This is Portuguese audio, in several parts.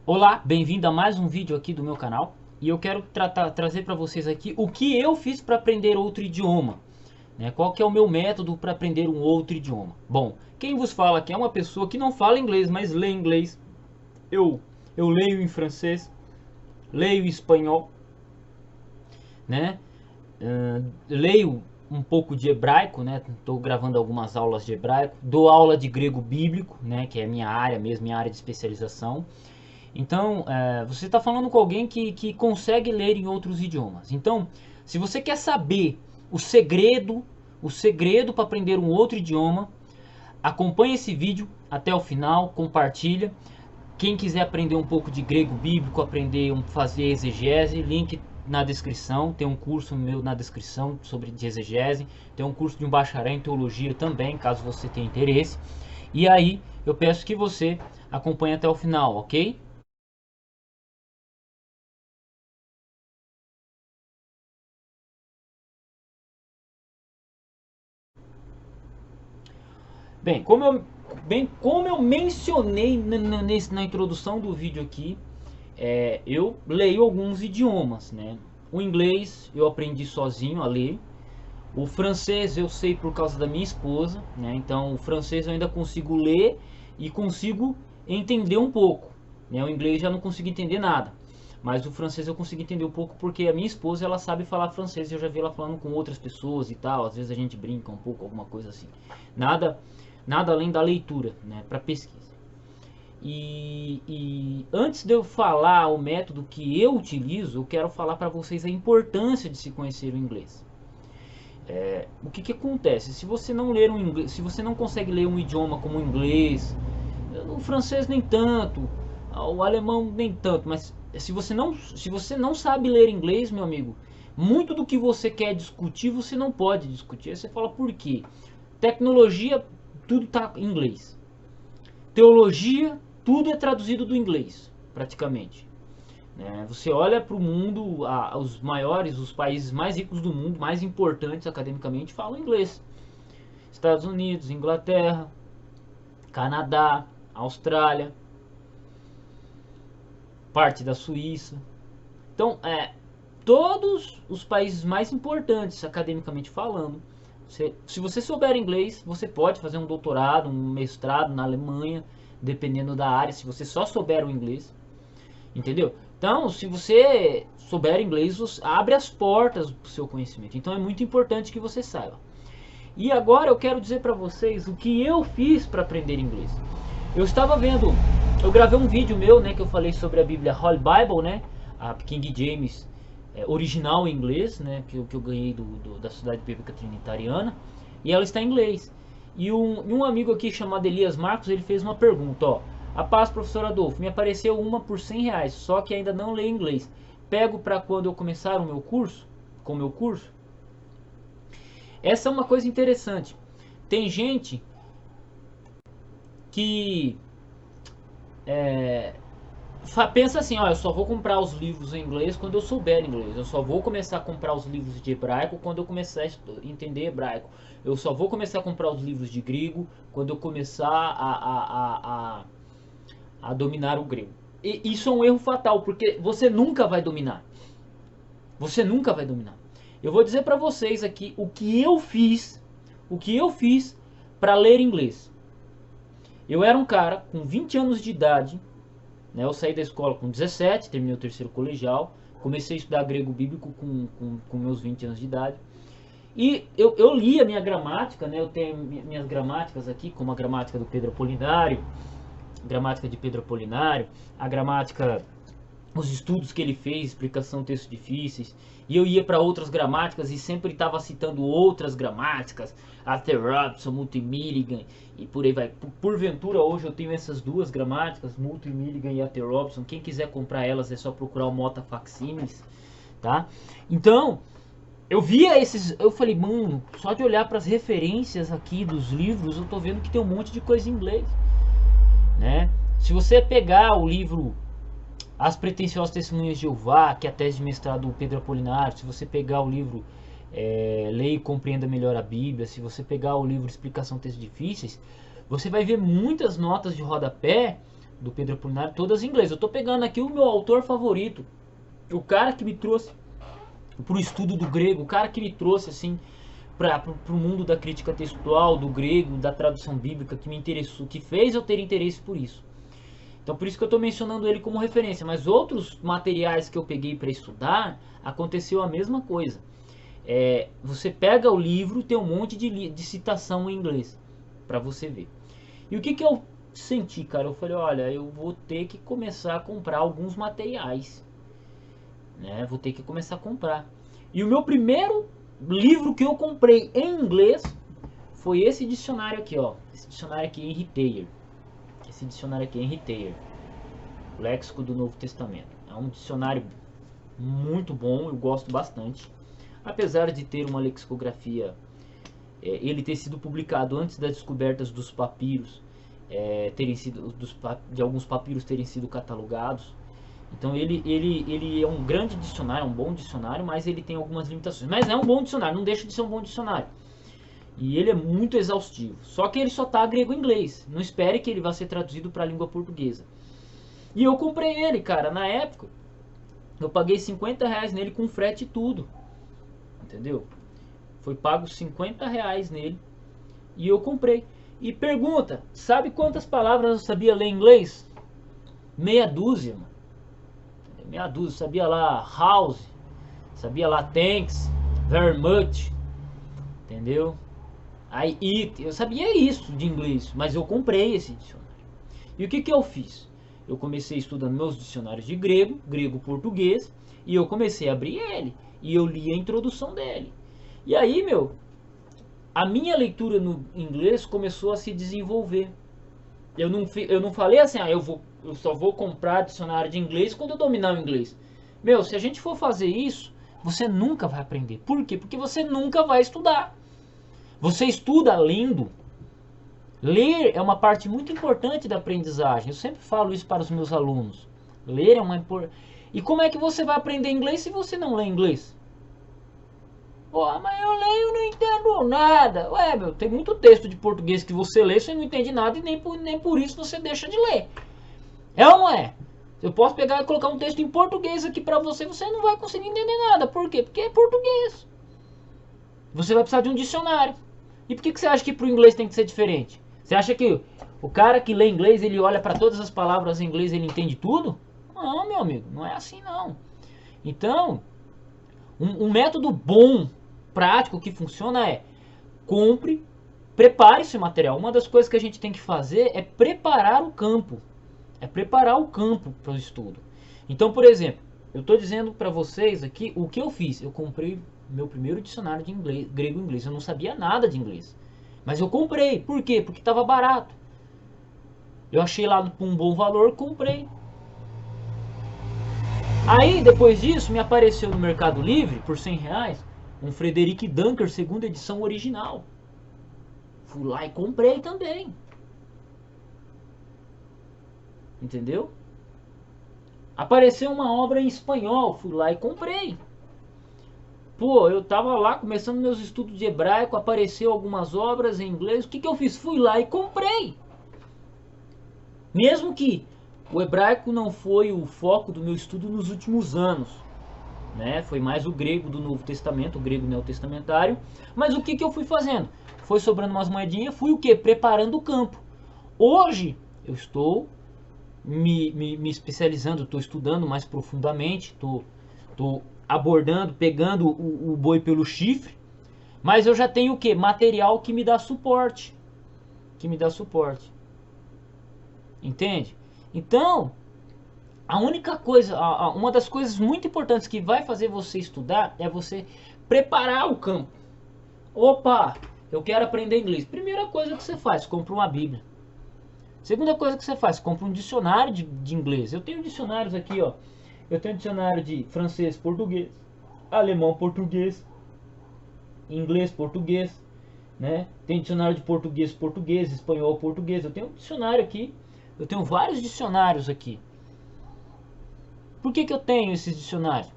Olá, bem-vindo a mais um vídeo aqui do meu canal. E eu quero trazer para vocês aqui o que eu fiz para aprender outro idioma, né? Qual que é o meu método para aprender um outro idioma? Bom, quem vos fala aqui é uma pessoa que não fala inglês, mas lê inglês. Eu, eu leio em francês, leio em espanhol, né? Leio um pouco de hebraico, né? Estou gravando algumas aulas de hebraico. Dou aula de grego bíblico, né? Que é a minha área mesmo, minha área de especialização. Então, você está falando com alguém que consegue ler em outros idiomas. Então, se você quer saber o segredo para aprender um outro idioma, acompanhe esse vídeo até o final, compartilha. Quem quiser aprender um pouco de grego bíblico, aprender a fazer exegese, link na descrição. Tem um curso meu na descrição sobre de exegese. Tem um curso de um bacharel em teologia também, caso você tenha interesse. E aí, eu peço que você acompanhe até o final, ok? Bem, como eu mencionei na introdução do vídeo aqui, eu leio alguns idiomas, né? O inglês eu aprendi sozinho a ler. O francês eu sei por causa da minha esposa, né? Então o francês eu ainda consigo ler e consigo entender um pouco, né? O inglês já não consigo entender nada. Mas o francês eu consigo entender um pouco porque a minha esposa ela sabe falar francês e eu já vi ela falando com outras pessoas e tal. Às vezes a gente brinca um pouco, alguma coisa assim. Nada, nada além da leitura, né? Para pesquisa. E antes de eu falar o método que eu utilizo, eu quero falar para vocês a importância de se conhecer o inglês. O que acontece? Se você não ler um inglês, se você não consegue ler um idioma como o inglês, o francês nem tanto, o alemão nem tanto, mas se você não sabe ler inglês, meu amigo, muito do que você quer discutir, você não pode discutir. Aí você fala por quê? Tecnologia, tudo está em inglês. Teologia, tudo é traduzido do inglês, praticamente. Você olha para o mundo, os maiores, os países mais ricos do mundo, mais importantes academicamente, falam inglês. Estados Unidos, Inglaterra, Canadá, Austrália, parte da Suíça. Então, todos os países mais importantes academicamente falando, se você souber inglês, você pode fazer um doutorado, um mestrado na Alemanha, dependendo da área, se você só souber o inglês. Entendeu? Então, se você souber inglês, abre as portas para o seu conhecimento. Então, é muito importante que você saiba. E agora eu quero dizer para vocês o que eu fiz para aprender inglês. Eu estava vendo, eu gravei um vídeo meu, né, que eu falei sobre a Bíblia Holy Bible, né, a King James original em inglês, né, que eu ganhei da Sociedade Bíblica Trinitariana, e ela está em inglês. E um amigo aqui chamado Elias Marcos, ele fez uma pergunta, ó. A paz, professor Adolfo, me apareceu uma por R$ 100, só que ainda não leio inglês. Pego para quando eu começar o meu curso, com o meu curso? Essa é uma coisa interessante. Tem gente que pensa assim, ó, eu só vou comprar os livros em inglês quando eu souber inglês. Eu só vou começar a comprar os livros de hebraico quando eu começar a entender hebraico. Eu só vou começar a comprar os livros de grego quando eu começar a dominar o grego. E isso é um erro fatal, porque você nunca vai dominar. Você nunca vai dominar. Eu vou dizer para vocês aqui o que eu fiz para ler inglês. Eu era um cara com 20 anos de idade, né? Eu saí da escola com 17, terminei o terceiro colegial, comecei a estudar grego bíblico com meus 20 anos de idade. E eu li a minha gramática, né? Eu tenho minhas gramáticas aqui, como a gramática do Pedro Apolinário, gramática de Pedro Apolinário, a gramática, os estudos que ele fez, explicação de textos difíceis, e eu ia para outras gramáticas e sempre estava citando outras gramáticas, Arthur Robson, Moulton Milligan e por aí vai. Porventura hoje eu tenho essas duas gramáticas, Moulton Milligan e Arthur Robson. Quem quiser comprar elas é só procurar o Mota Facsímiles, tá? Então, eu via esses, eu falei, mano, só de olhar para as referências aqui dos livros, eu tô vendo que tem um monte de coisa em inglês, né? Se você pegar o livro As Pretensiosas Testemunhas de Jeová, que é a tese de mestrado do Pedro Apolinário, se você pegar o livro Leia e Compreenda Melhor a Bíblia, se você pegar o livro Explicação de Textos Difíceis, você vai ver muitas notas de rodapé do Pedro Apolinário, todas em inglês. Eu tô pegando aqui o meu autor favorito, o cara que me trouxe pro estudo do grego, o cara que me trouxe assim pro mundo da crítica textual, do grego, da tradução bíblica, que me interessou, que fez eu ter interesse por isso. Então por isso que eu estou mencionando ele como referência, mas outros materiais que eu peguei para estudar, aconteceu a mesma coisa. Você pega o livro, tem um monte de citação em inglês, para você ver. E o que eu senti, cara? Eu falei, olha, eu vou ter que começar a comprar alguns materiais, né? Vou ter que começar a comprar. E o meu primeiro livro que eu comprei em inglês foi esse dicionário aqui, ó. Esse dicionário aqui, Henry Thayer. Esse dicionário aqui, Henry Thayer, Léxico do Novo Testamento. É um dicionário muito bom, eu gosto bastante. Apesar de ter uma lexicografia, ele ter sido publicado antes das descobertas dos papiros, de alguns papiros terem sido catalogados. Então ele é um grande dicionário, um bom dicionário, mas ele tem algumas limitações. Mas é um bom dicionário, não deixa de ser um bom dicionário. E ele é muito exaustivo. Só que ele só está grego e inglês. Não espere que ele vá ser traduzido para a língua portuguesa. E eu comprei ele, cara, na época. Eu paguei R$50 nele com frete e tudo. Entendeu? Foi pago R$50 nele. E eu comprei. E pergunta, sabe quantas palavras eu sabia ler em inglês? Meia dúzia, mano. Meia dúzia. Sabia lá house. Sabia lá thanks. Very much. Entendeu? I eat. Eu sabia isso de inglês. Mas eu comprei esse dicionário. E o que eu fiz? Eu comecei estudando meus dicionários de grego, grego-português, e eu comecei a abrir ele, e eu li a introdução dele. E aí, a minha leitura no inglês começou a se desenvolver. Eu não falei assim, eu só vou comprar dicionário de inglês quando eu dominar o inglês. Se a gente for fazer isso, você nunca vai aprender. Por quê? Porque você nunca vai estudar. Você estuda lendo. Ler é uma parte muito importante da aprendizagem. Eu sempre falo isso para os meus alunos. Ler é uma importante. E como é que você vai aprender inglês se você não lê inglês? Pô, mas eu leio e não entendo nada. Ué, tem muito texto de português que você lê, você não entende nada e nem por isso você deixa de ler. É ou não é? Eu posso pegar e colocar um texto em português aqui para você, você não vai conseguir entender nada. Por quê? Porque é português. Você vai precisar de um dicionário. E por que você acha que para o inglês tem que ser diferente? Você acha que o cara que lê inglês, ele olha para todas as palavras em inglês e ele entende tudo? Não, meu amigo, não é assim não. Então, um método bom, prático, que funciona é compre, prepare esse material. Uma das coisas que a gente tem que fazer é preparar o campo. É preparar o campo para o estudo. Então, por exemplo, eu estou dizendo para vocês aqui o que eu fiz. Eu comprei meu primeiro dicionário de inglês, grego e inglês. Eu não sabia nada de inglês. Mas eu comprei. Por quê? Porque estava barato. Eu achei lá por um bom valor, comprei. Aí, depois disso, me apareceu no Mercado Livre, por R$100, um Frederic Dunker, segunda edição original. Fui lá e comprei também. Entendeu? Apareceu uma obra em espanhol, fui lá e comprei. Pô, eu tava lá começando meus estudos de hebraico, apareceu algumas obras em inglês. O que eu fiz? Fui lá e comprei. Mesmo que o hebraico não foi o foco do meu estudo nos últimos anos, né? Foi mais o grego do Novo Testamento, o grego neotestamentário. Mas o que eu fui fazendo? Foi sobrando umas moedinhas, fui o quê? Preparando o campo. Hoje eu estou me especializando, estou estudando mais profundamente, estou abordando, pegando o boi pelo chifre, mas eu já tenho o que? Material que me dá suporte. Entende? Então, a única coisa, uma das coisas muito importantes que vai fazer você estudar é você preparar o campo. Opa, eu quero aprender inglês. Primeira coisa que você faz, compra uma Bíblia. Segunda coisa que você faz, compra um dicionário de inglês. Eu tenho dicionários aqui, ó. Eu tenho dicionário de francês, português, alemão, português, inglês, português, né? Tem dicionário de português, português, espanhol, português. Eu tenho um dicionário aqui. Eu tenho vários dicionários aqui. Por que eu tenho esses dicionários?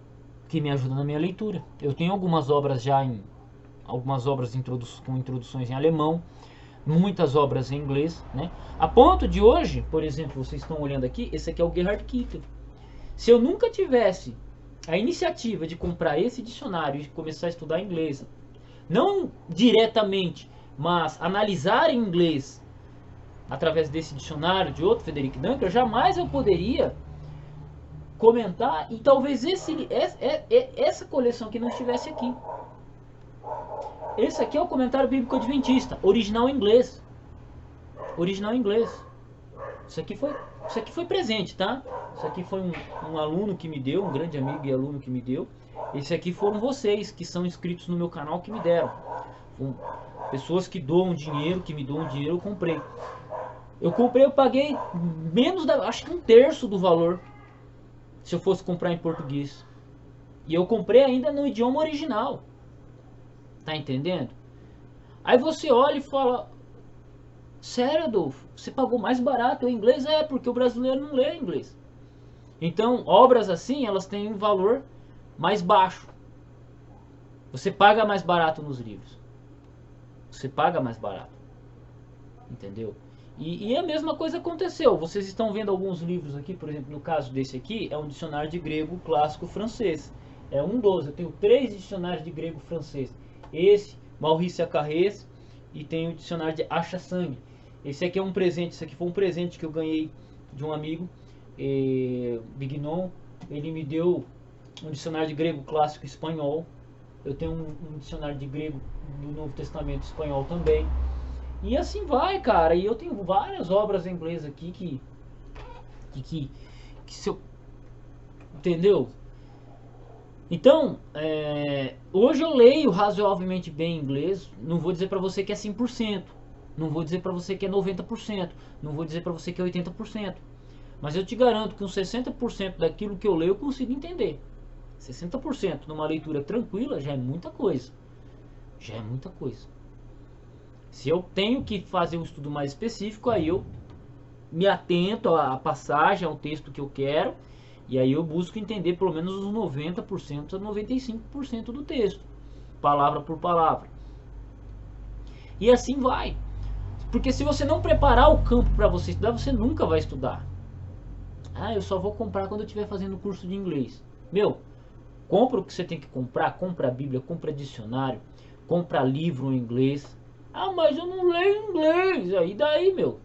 Que me ajudam na minha leitura. Eu tenho algumas obras já algumas obras com introduções em alemão, muitas obras em inglês, né? A ponto de hoje, por exemplo, vocês estão olhando aqui, esse aqui é o Gerhard Kitter. Se eu nunca tivesse a iniciativa de comprar esse dicionário e começar a estudar inglês, não diretamente, mas analisar em inglês através desse dicionário de outro Frederick Dunker, jamais eu poderia comentar, e talvez essa coleção que não estivesse aqui. Esse aqui é o Comentário Bíblico Adventista, original em inglês. Original em inglês. Isso aqui foi presente, tá? Isso aqui foi um aluno que me deu, um grande amigo e aluno que me deu. Esse aqui foram vocês que são inscritos no meu canal que me deram. Pessoas que doam dinheiro, que me doam dinheiro, eu comprei. Eu paguei menos acho que um terço do valor se eu fosse comprar em português. E eu comprei ainda no idioma original. Tá entendendo? Aí você olha e fala: sério, Adolfo, você pagou mais barato em inglês? É, porque o brasileiro não lê inglês. Então, obras assim, elas têm um valor mais baixo. Você paga mais barato nos livros. Você paga mais barato. Entendeu? E a mesma coisa aconteceu. Vocês estão vendo alguns livros aqui, por exemplo, no caso desse aqui, é um dicionário de grego clássico francês. É um dos, eu tenho 3 dicionários de grego francês. Esse, Maurice Acarrés, e tem o dicionário de Acha-Sangue. Esse aqui é um presente, esse aqui foi um presente que eu ganhei de um amigo, Bignon. Ele me deu um dicionário de grego clássico espanhol. Eu tenho um dicionário de grego do Novo Testamento espanhol também. E assim vai, cara. E eu tenho várias obras em inglês aqui que se eu... Entendeu? Então, hoje eu leio razoavelmente bem inglês. Não vou dizer pra você que é 100%. Não vou dizer pra você que é 90%. Não vou dizer pra você que é 80%. Mas eu te garanto que uns 60% daquilo que eu leio eu consigo entender. 60% numa leitura tranquila já é muita coisa. Já é muita coisa. Se eu tenho que fazer um estudo mais específico, aí eu me atento à passagem, ao texto que eu quero. E aí eu busco entender pelo menos os 90% a 95% do texto, palavra por palavra. E assim vai. Porque se você não preparar o campo para você estudar, você nunca vai estudar. Ah, eu só vou comprar quando eu estiver fazendo curso de inglês. Meu, compra o que você tem que comprar. Compra a Bíblia, compra dicionário, compra livro em inglês. Ah, mas eu não leio inglês. Aí daí, meu.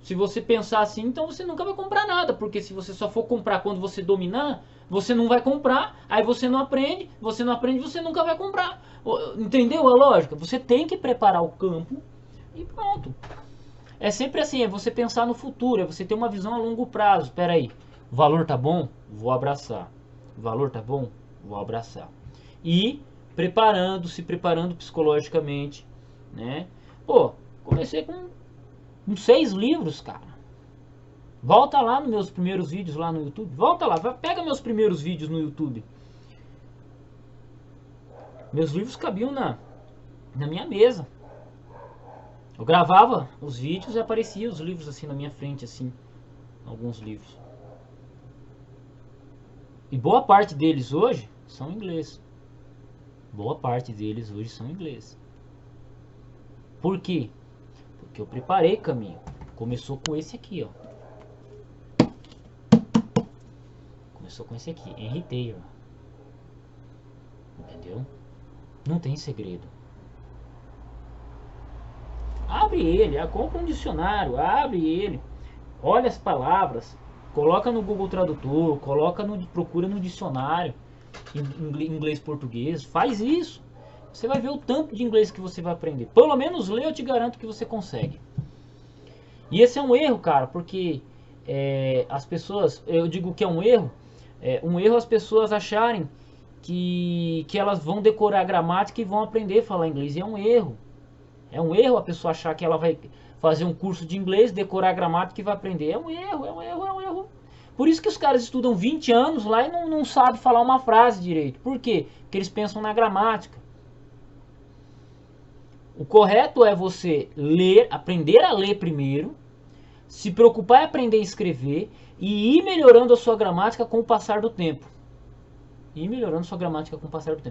Se você pensar assim, então você nunca vai comprar nada. Porque se você só for comprar quando você dominar, você não vai comprar. Aí você não aprende, você nunca vai comprar. Entendeu a lógica? Você tem que preparar o campo e pronto. É sempre assim, é você pensar no futuro, é você ter uma visão a longo prazo. Espera aí, o valor tá bom? Vou abraçar. O valor tá bom? Vou abraçar. E se preparando psicologicamente, né? Pô, comecei com 6 livros, cara. Volta lá nos meus primeiros vídeos lá no YouTube. Volta lá, pega meus primeiros vídeos no YouTube. Meus livros cabiam na minha mesa. Eu gravava os vídeos e aparecia os livros assim na minha frente, assim. Alguns livros. E boa parte deles hoje são em inglês. Boa parte deles hoje são em inglês. Por quê? Porque eu preparei caminho. Começou com esse aqui, ó. Começou com esse aqui, Henry Taylor. Entendeu? Não tem segredo. Abre ele, compra um dicionário, abre ele, olha as palavras, coloca no Google Tradutor, procura no dicionário, inglês-português, faz isso. Você vai ver o tanto de inglês que você vai aprender. Pelo menos ler, eu te garanto que você consegue. E esse é um erro, cara, porque as pessoas, eu digo que é um erro as pessoas acharem que elas vão decorar a gramática e vão aprender a falar inglês. E é um erro. É um erro a pessoa achar que ela vai fazer um curso de inglês, decorar a gramática e vai aprender. É um erro. Por isso que os caras estudam 20 anos lá e não sabem falar uma frase direito. Por quê? Porque eles pensam na gramática. O correto é você ler, aprender a ler primeiro, se preocupar em aprender a escrever e ir melhorando a sua gramática com o passar do tempo.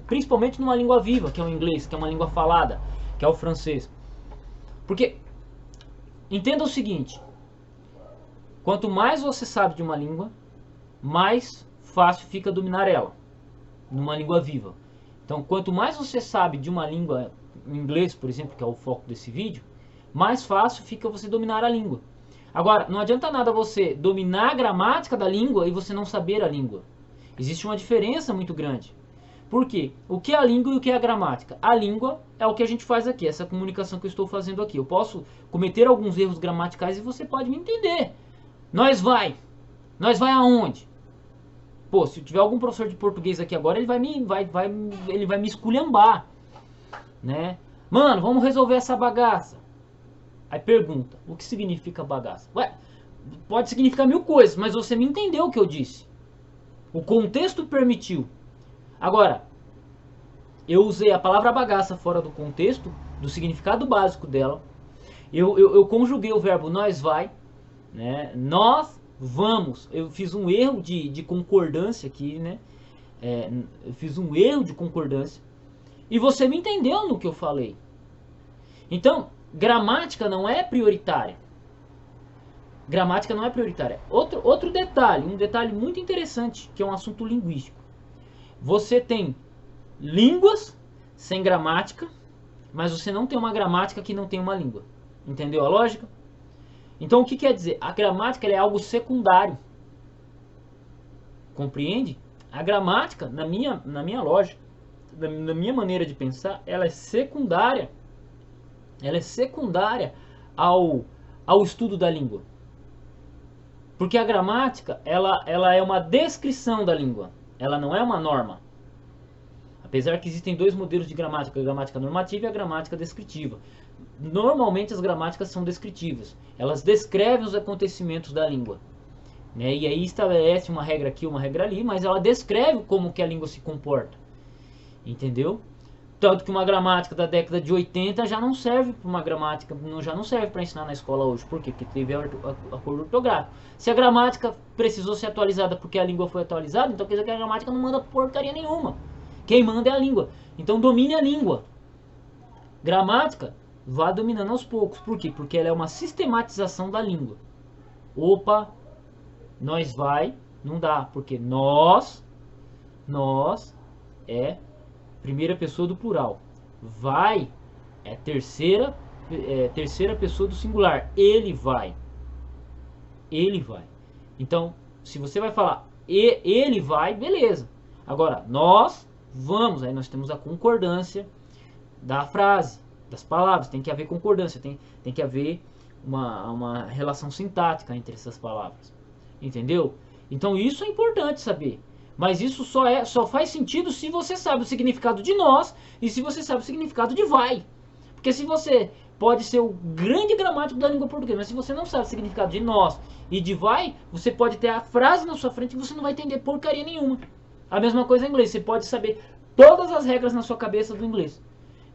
Principalmente numa língua viva, que é o inglês, que é uma língua falada, que é o francês. Porque, entenda o seguinte, quanto mais você sabe de uma língua, mais fácil fica dominar ela, numa língua viva. Então, quanto mais você sabe de uma língua, em inglês, por exemplo, que é o foco desse vídeo, mais fácil fica você dominar a língua. Agora, não adianta nada você dominar a gramática da língua e você não saber a língua. Existe uma diferença muito grande. Por quê? O que é a língua e o que é a gramática? A língua é o que a gente faz aqui, essa comunicação que eu estou fazendo aqui. Eu posso cometer alguns erros gramaticais e você pode me entender. Nós vai aonde? Pô, se tiver algum professor de português aqui agora, ele vai me esculhambar, né? Mano, vamos resolver essa bagaça. Aí pergunta, o que significa bagaça? Ué, pode significar mil coisas, mas você me entendeu o que eu disse. O contexto permitiu. Agora, eu usei a palavra bagaça fora do contexto, do significado básico dela. Eu conjuguei o verbo nós vai, né? Nós vamos. Eu fiz um erro de concordância aqui, né? Eu fiz um erro de concordância. E você me entendeu no que eu falei. Então, gramática não é prioritária. Gramática não é prioritária. Outro detalhe, um detalhe muito interessante, que é um assunto linguístico. Você tem línguas sem gramática, mas você não tem uma gramática que não tem uma língua. Entendeu a lógica? Então o que quer dizer? A gramática é algo secundário. Compreende? A gramática, na minha lógica, na minha maneira de pensar, ela é secundária. Ela é secundária ao estudo da língua. Porque a gramática, ela é uma descrição da língua. Ela não é uma norma. Apesar que existem dois modelos de gramática, a gramática normativa e a gramática descritiva. Normalmente as gramáticas são descritivas. Elas descrevem os acontecimentos da língua, né? E aí estabelece uma regra aqui, uma regra ali, mas ela descreve como que a língua se comporta. Entendeu? Tanto que uma gramática da década de 80 já não serve para uma gramática, já não serve para ensinar na escola hoje. Por quê? Porque teve acordo ortográfico. Se a gramática precisou ser atualizada porque a língua foi atualizada, então quer dizer que a gramática não manda porcaria nenhuma. Quem manda é a língua. Então domine a língua. Gramática, vá dominando aos poucos. Por quê? Porque ela é uma sistematização da língua. Opa, nós vai, não dá. Porque nós é primeira pessoa do plural. Vai é terceira pessoa do singular. Ele vai. Ele vai. Então, se você vai falar ele vai, beleza. Agora, nós vamos. Aí nós temos a concordância da frase, das palavras. Tem que haver concordância. Tem que haver uma relação sintática entre essas palavras. Entendeu? Então, isso é importante saber. Mas isso só faz sentido se você sabe o significado de nós e se você sabe o significado de vai. Porque se você pode ser o grande gramático da língua portuguesa, mas se você não sabe o significado de nós e de vai, você pode ter a frase na sua frente e você não vai entender porcaria nenhuma. A mesma coisa em inglês, você pode saber todas as regras na sua cabeça do inglês.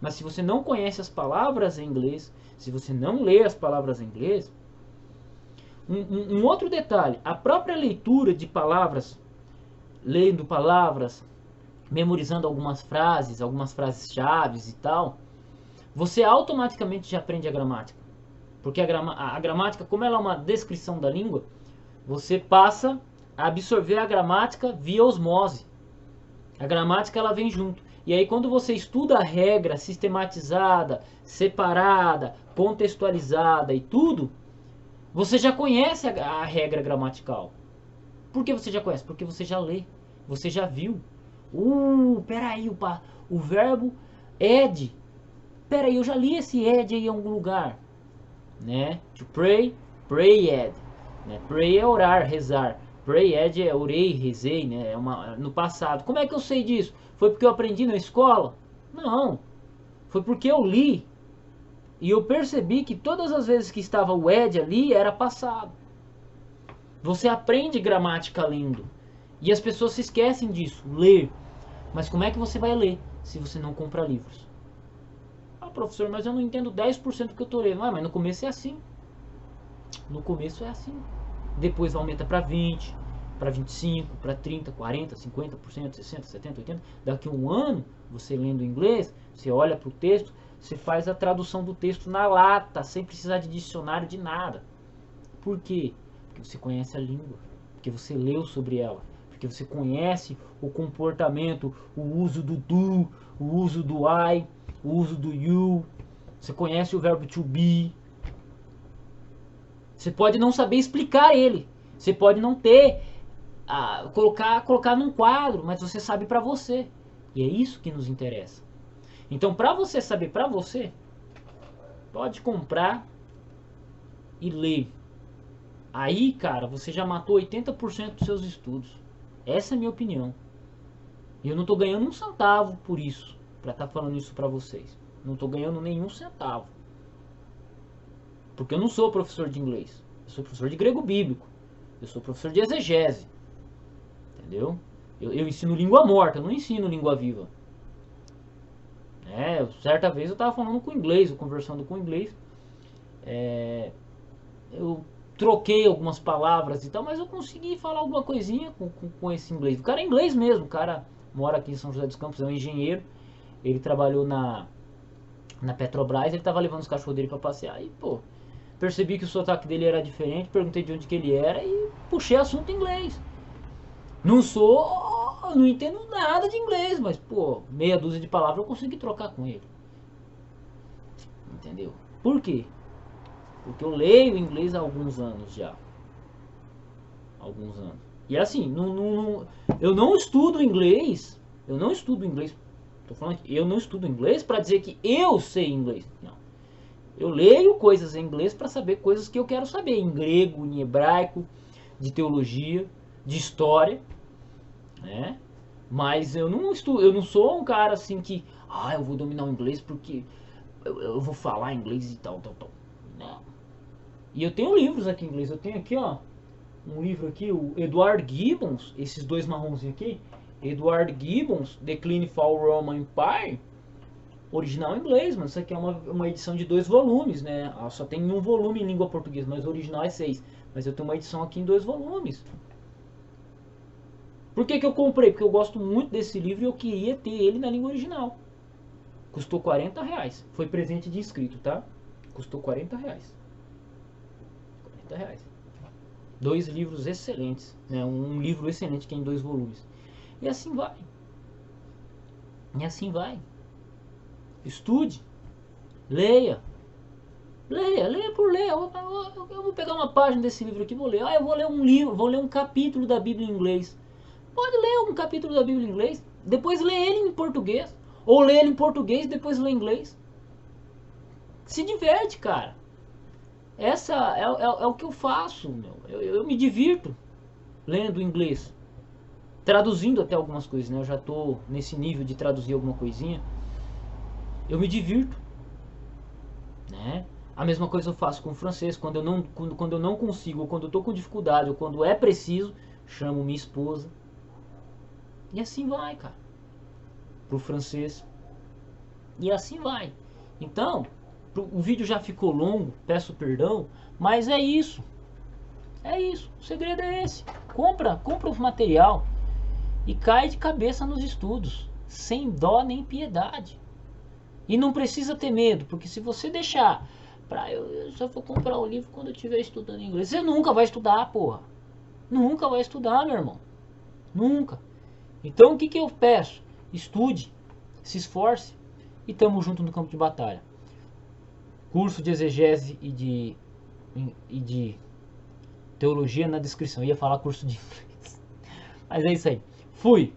Mas se você não conhece as palavras em inglês, se você não lê as palavras em inglês... Um outro detalhe, a própria leitura de palavras, lendo palavras, memorizando algumas frases chaves e tal, você automaticamente já aprende a gramática. Porque a gramática, como ela é uma descrição da língua, você passa a absorver a gramática via osmose. A gramática ela vem junto. E aí quando você estuda a regra sistematizada, separada, contextualizada e tudo, você já conhece a regra gramatical. Por que você já conhece? Porque você já lê. Você já viu. Peraí, o verbo ed. Peraí, eu já li esse ed aí em algum lugar. Né? To pray, pray ed. Né? Pray é orar, rezar. Pray ed é orei, rezei, né? No passado. Como é que eu sei disso? Foi porque eu aprendi na escola? Não. Foi porque eu li. E eu percebi que todas as vezes que estava o ed ali, era passado. Você aprende gramática lendo. E as pessoas se esquecem disso, ler. Mas como é que você vai ler se você não compra livros? Ah, professor, mas eu não entendo 10% do que eu estou lendo. Ah, mas no começo é assim. No começo é assim. Depois aumenta para 20, para 25, para 30, 40, 50%, 60, 70, 80. Daqui a um ano, você lendo inglês, você olha para o texto, Você faz a tradução do texto na lata, sem precisar de dicionário, de nada. Por quê? Porque você conhece a língua, porque você leu sobre ela, porque você conhece o comportamento, o uso do do, o uso do I, o uso do you. Você conhece o verbo to be. Você pode não saber explicar ele. Você pode não ter colocar num quadro, mas você sabe para você. E é isso que nos interessa. Então, para você saber para você, pode comprar e ler. Aí, cara, você já matou 80% dos seus estudos. Essa é a minha opinião. E eu não tô ganhando um centavo por isso, para estar falando isso para vocês. Não tô ganhando nenhum centavo. Porque eu não sou professor de inglês. Eu sou professor de grego bíblico. Eu sou professor de exegese. Entendeu? Eu ensino língua morta, eu não ensino língua viva. Certa vez eu estava falando com inglês, conversando com inglês. Eu troquei algumas palavras e tal, mas eu consegui falar alguma coisinha com esse inglês. O cara é inglês mesmo, o cara mora aqui em São José dos Campos, é um engenheiro. Ele trabalhou na Petrobras, ele estava levando os cachorros dele para passear e, pô, percebi que o sotaque dele era diferente, perguntei de onde que ele era e puxei assunto em inglês. Não entendo nada de inglês, mas, pô, meia dúzia de palavras eu consegui trocar com ele. Entendeu? Por quê? Porque eu leio inglês há alguns anos já. Alguns anos. E assim, eu não estudo inglês. Eu não estudo inglês. Tô falando que eu não estudo inglês para dizer que eu sei inglês. Não. Eu leio coisas em inglês para saber coisas que eu quero saber. Em grego, em hebraico, de teologia, de história. Né? Mas eu não estudo. Eu não sou um cara assim que... eu vou dominar o inglês porque eu vou falar inglês e tal. Não. E eu tenho livros aqui em inglês. Eu tenho aqui, ó, um livro aqui, o Edward Gibbons, esses dois marronzinhos aqui. Edward Gibbons, Decline Fall Roman Empire. Original em inglês, mas isso aqui é uma edição de 2 volumes, né? Só tem um volume em língua portuguesa, mas o original é 6. Mas eu tenho uma edição aqui em 2 volumes. Por que eu comprei? Porque eu gosto muito desse livro e eu queria ter ele na língua original. Custou R$40. Foi presente de inscrito, tá? Custou R$40. R$40. 2 livros excelentes, né? Um livro excelente que é em 2 volumes. E assim vai. E assim vai. Estude. Leia. Leia por ler. Eu vou pegar uma página desse livro aqui e vou ler. Eu vou ler um livro, vou ler um capítulo da Bíblia em inglês. Pode ler um capítulo da Bíblia em inglês. Depois lê ele em português. Ou lê ele em português e depois lê em inglês. Se diverte, cara. Essa é o que eu faço, meu. Eu me divirto lendo inglês, traduzindo até algumas coisas, né? Eu já tô nesse nível de traduzir alguma coisinha. Eu me divirto, né? A mesma coisa eu faço com o francês. Quando eu não consigo, ou quando eu tô com dificuldade, ou quando é preciso, chamo minha esposa. E assim vai, cara. Pro francês. E assim vai. Então, o vídeo já ficou longo, peço perdão, mas é isso. É isso. O segredo é esse. Compra o material e cai de cabeça nos estudos, sem dó nem piedade. E não precisa ter medo, porque se você deixar eu só vou comprar o livro quando eu estiver estudando inglês, você nunca vai estudar, porra. Nunca vai estudar, meu irmão. Nunca. Então o que eu peço? Estude, se esforce e tamo junto no campo de batalha. Curso de exegese e de teologia na descrição. Eu ia falar curso de inglês. Mas é isso aí. Fui.